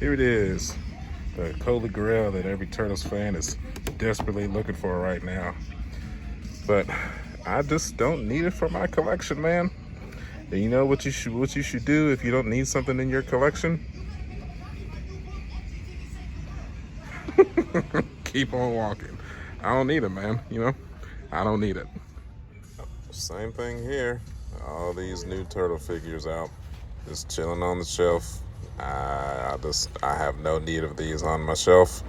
Here it is, the Cola Grill that every Turtles fan is desperately looking for right now. But I just don't need it for my collection, man. And you know what you should do if you don't need something in your collection? Keep on walking. I don't need it, man. I don't need it. Same thing here. All these new turtle figures out, just chilling on the shelf. I have no need of these on my shelf.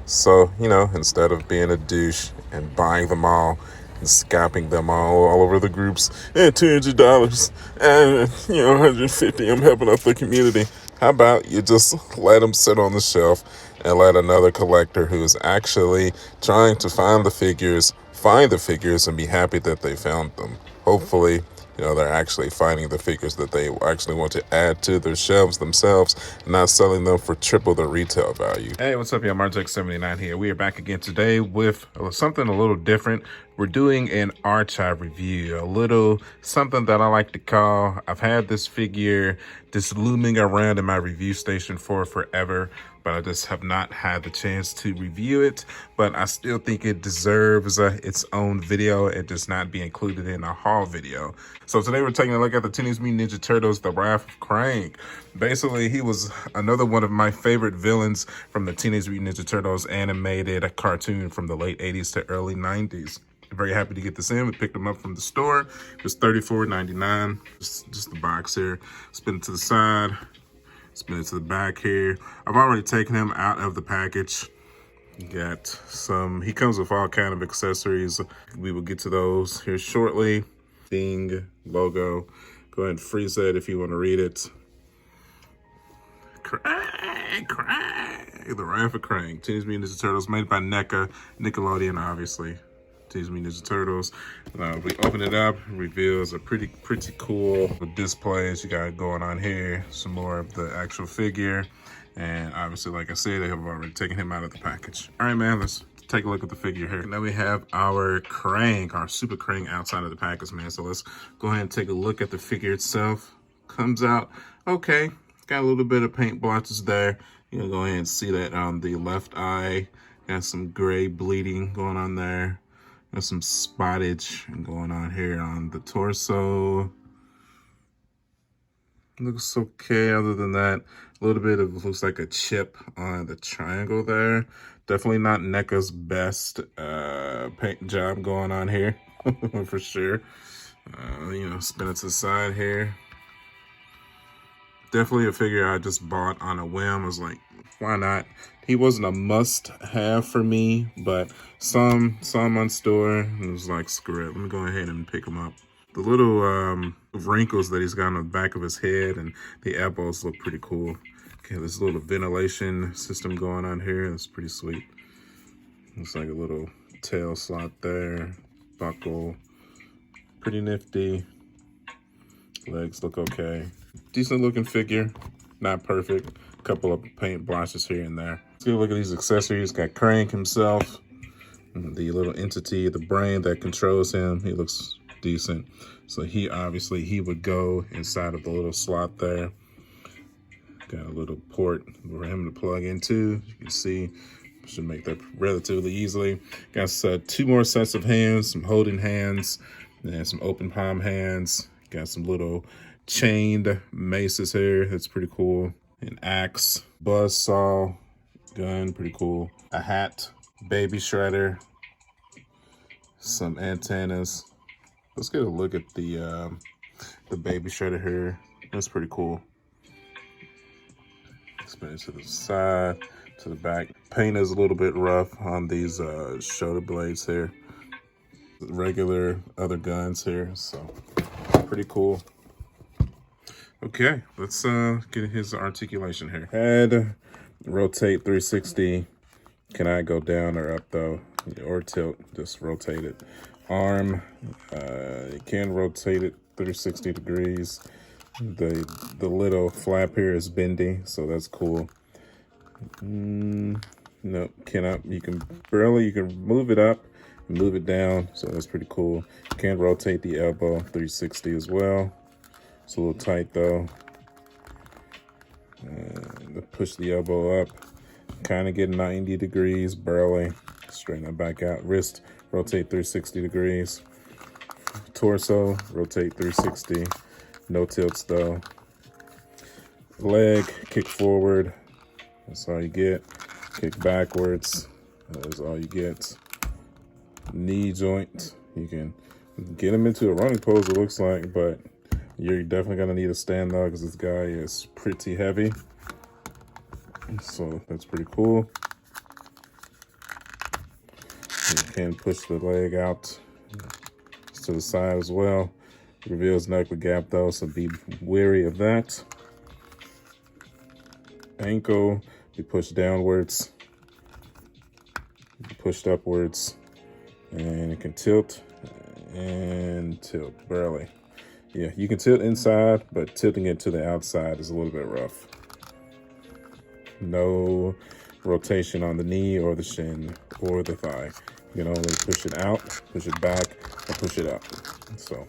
So, instead of being a douche and buying them all and scalping them all over the groups, $200 and, $150, I'm helping out the community. How about you just let them sit on the shelf and let another collector who's actually trying to find the figures and be happy that they found them. Hopefully, they're actually finding the figures that they actually want to add to their shelves themselves, not selling them for triple the retail value. Hey, what's up, y'all? Marjack79 here. We are back again today with something a little different. We're doing an archive review, a little something that I like to call, I've had this figure just looming around in my review station for forever, but I just have not had the chance to review it. But I still think it deserves its own video and just not be included in a haul video. So today we're taking a look at the Teenage Mutant Ninja Turtles, The Wrath of Krang. Basically, he was another one of my favorite villains from the Teenage Mutant Ninja Turtles animated cartoon from the late 80s to early 90s. Very happy to get this in. We picked them up from the store. It was $34.99. Just the box here. Spin it to the side. Spin it to the back here. I've already taken him out of the package. Got some. He comes with all kind of accessories. We will get to those here shortly. Ding logo. Go ahead and freeze that if you want to read it. Krang! The Wrath of Krang. Teenage Mutant Ninja Turtles, made by Neca, Nickelodeon, obviously. Teenage Mutant Ninja Turtles. We open it up, reveals a pretty cool displays you got going on here. Some more of the actual figure, and obviously, like I said, they have already taken him out of the package. All right, man, let's take a look at the figure here. Now we have our Krang, our Super Krang, outside of the package, man. So let's go ahead and take a look at the figure itself. Comes out okay. Got a little bit of paint blotches there. You can go ahead and see that on the left eye. Got some gray bleeding going on there. Got some spottage going on here on the torso. Looks okay. Other than that, a little bit of looks like a chip on the triangle there. Definitely not NECA's best paint job going on here for sure. Spin it to the side here. Definitely a figure I just bought on a whim. I was like, why not? He wasn't a must-have for me, but some on store, it was like, screw it. Let me go ahead and pick him up. The little wrinkles that he's got on the back of his head and the elbows look pretty cool. Okay, this little ventilation system going on here. That's pretty sweet. Looks like a little tail slot there. Buckle. Pretty nifty. Legs look okay. Decent looking figure. Not perfect. A couple of paint blotches here and there. Let's get a look at these accessories. Got Krang himself. The little entity, the brain that controls him. He looks decent. So he would go inside of the little slot there. Got a little port for him to plug into. You can see, should make that relatively easily. Got 2 more sets of hands, some holding hands, and some open palm hands. Got some little chained maces here. That's pretty cool. An axe, buzz saw, gun, pretty cool. A hat, baby shredder, some antennas. Let's get a look at the baby shredder here. That's pretty cool. Spin it to the side, to the back. Paint is a little bit rough on these shoulder blades here. Regular other guns here, so pretty cool. Okay, let's get his articulation here. Head, rotate 360. Can I go down or up though? Or tilt, just rotate it. Arm, you can rotate it 360 degrees. The little flap here is bendy, so that's cool. No, cannot. You can move it up and move it down, so that's pretty cool. You can rotate the elbow 360 as well. It's a little tight though. Push the elbow up, kind of get 90 degrees, barely. Straighten it back out. Wrist, rotate 360 degrees. Torso, rotate 360. No tilts though. Leg, kick forward. That's all you get. Kick backwards. That's all you get. Knee joint. You can get him into a running pose, it looks like, but you're definitely going to need a stand though, because this guy is pretty heavy. So that's pretty cool. You can push the leg out to the side as well. Reveals knuckle gap though, so be wary of that. Ankle, you push downwards, you pushed upwards, and it can tilt and tilt barely. Yeah, you can tilt inside, but tilting it to the outside is a little bit rough. No rotation on the knee or the shin or the thigh. You can only push it out, push it back, or push it up. So,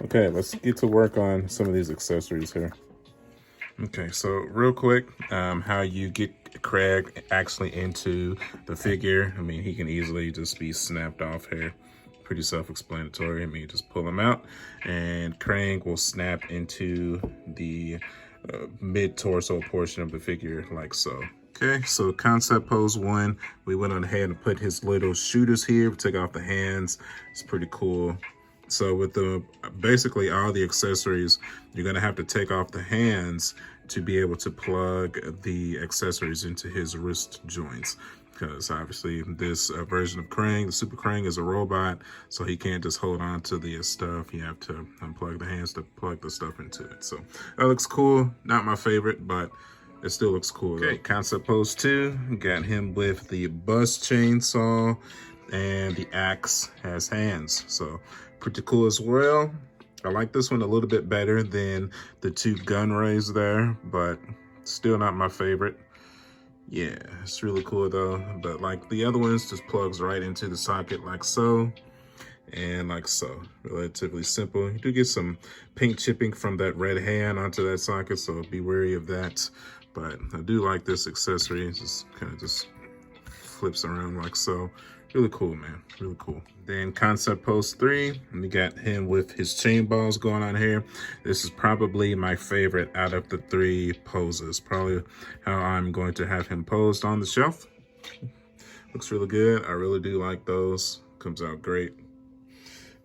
okay, let's get to work on some of these accessories here. Okay, so real quick, how you get Craig actually into the figure. I mean, he can easily just be snapped off here. Pretty self-explanatory. I mean, you just pull him out and Craig will snap into the mid-torso portion of the figure like so. Okay, so concept pose 1, we went on ahead and put his little shooters here. We took off the hands. It's pretty cool. So with the basically all the accessories, you're gonna have to take off the hands to be able to plug the accessories into his wrist joints. Because obviously this version of Krang, the Super Krang, is a robot, so he can't just hold on to the stuff. You have to unplug the hands to plug the stuff into it. So that looks cool. Not my favorite, but it still looks cool. Okay, concept pose 2, got him with the bus chainsaw, and the axe has hands. So pretty cool as well. I like this one a little bit better than the 2 gun rays there, but still not my favorite. Yeah, it's really cool though. But like the other ones, just plugs right into the socket like so and like so. Relatively simple. You do get some paint chipping from that red hand onto that socket, so be wary of that. But I do like this accessory. It just kind of just flips around like so. Really cool, man. Really cool. Then concept pose 3, we got him with his chain balls going on here. This is probably my favorite out of the 3 poses. Probably how I'm going to have him posed on the shelf. Looks really good. I really do like those. Comes out great.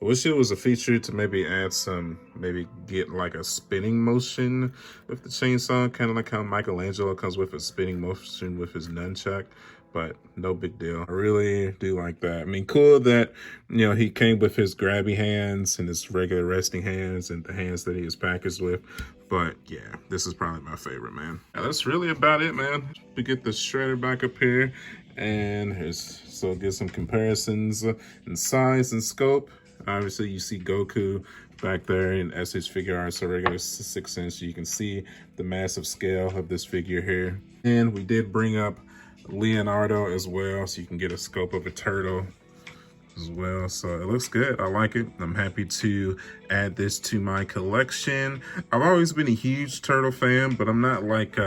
I wish it was a feature to maybe add some, maybe get like a spinning motion with the chainsaw, kind of like how Michelangelo comes with a spinning motion with his nunchuck. But no big deal. I really do like that. I mean, cool that, you know, he came with his grabby hands and his regular resting hands and the hands that he is packaged with. But yeah, this is probably my favorite, man. Now, that's really about it, man. We get the shredder back up here, and so get some comparisons in size and scope. Obviously, you see Goku back there in SH Figure Arts, so regular 6-inch. You can see the massive scale of this figure here. And we did bring up Leonardo as well, so you can get a scope of a turtle as well. So it looks good. I like it. I'm happy to add this to my collection. I've always been a huge turtle fan, but I'm not like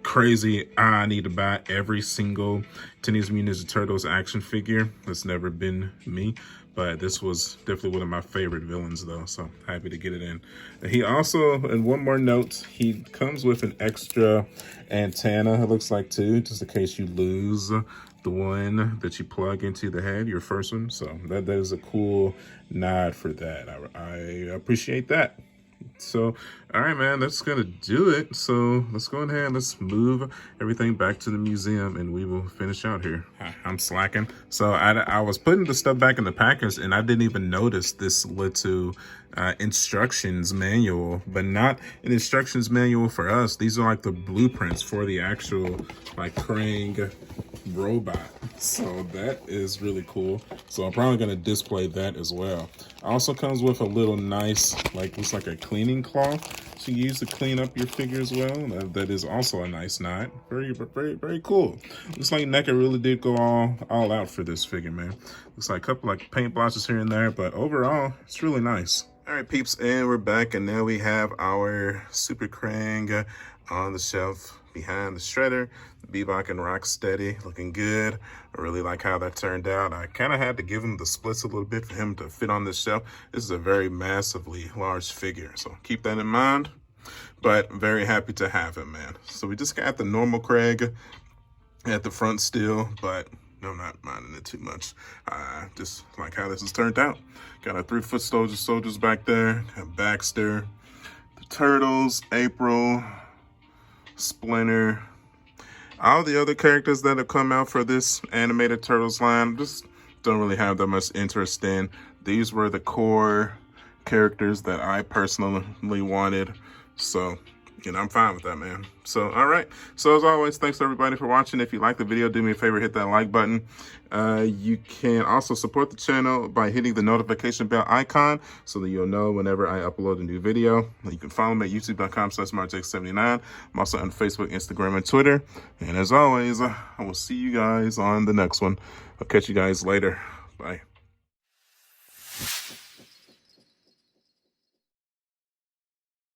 crazy. I need to buy every single Teenage Mutant Ninja Turtles action figure. That's never been me. But this was definitely one of my favorite villains though, so happy to get it in. And he also, and one more note, he comes with an extra antenna, it looks like too, just in case you lose the one that you plug into the head, your first one. So that is a cool nod for that. I appreciate that. So, all right, man, that's gonna do it. So let's go ahead and let's move everything back to the museum and we will finish out here. I'm slacking. So I was putting the stuff back in the package and I didn't even notice this little instructions manual, but not an instructions manual for us. These are like the blueprints for the actual like Krang robot. So that is really cool. So I'm probably gonna display that as well. Also comes with a little nice, like looks like a cleaning cloth to use to clean up your figure as well. That is also a nice nod. Very cool. Looks like Neca really did go all out for this figure, man. Looks like a couple like paint blotches here and there, but overall it's really nice. All right, peeps, and we're back, and now we have our Super Krang on the shelf. behind the shredder. Bebop and Rocksteady looking good. I really like how that turned out. I kind of had to give him the splits a little bit for him to fit on this shelf. This is a very massively large figure, so keep that in mind. But very happy to have him, man. So we just got the normal Craig at the front still, but I'm not minding it too much. Just like how this has turned out. Got our 3-foot soldiers back there. Got Baxter, the Turtles, April, Splinter. All the other characters that have come out for this animated Turtles line, just don't really have that much interest in. These were the core characters that I personally wanted. So, you know, I'm fine with that, man. So, all right. So, as always, thanks everybody for watching. If you like the video, do me a favor, hit that like button. You can also support the channel by hitting the notification bell icon so that you'll know whenever I upload a new video. You can follow me at youtube.com/marjx79. I'm also on Facebook, Instagram, and Twitter. And as always, I will see you guys on the next one. I'll catch you guys later. Bye.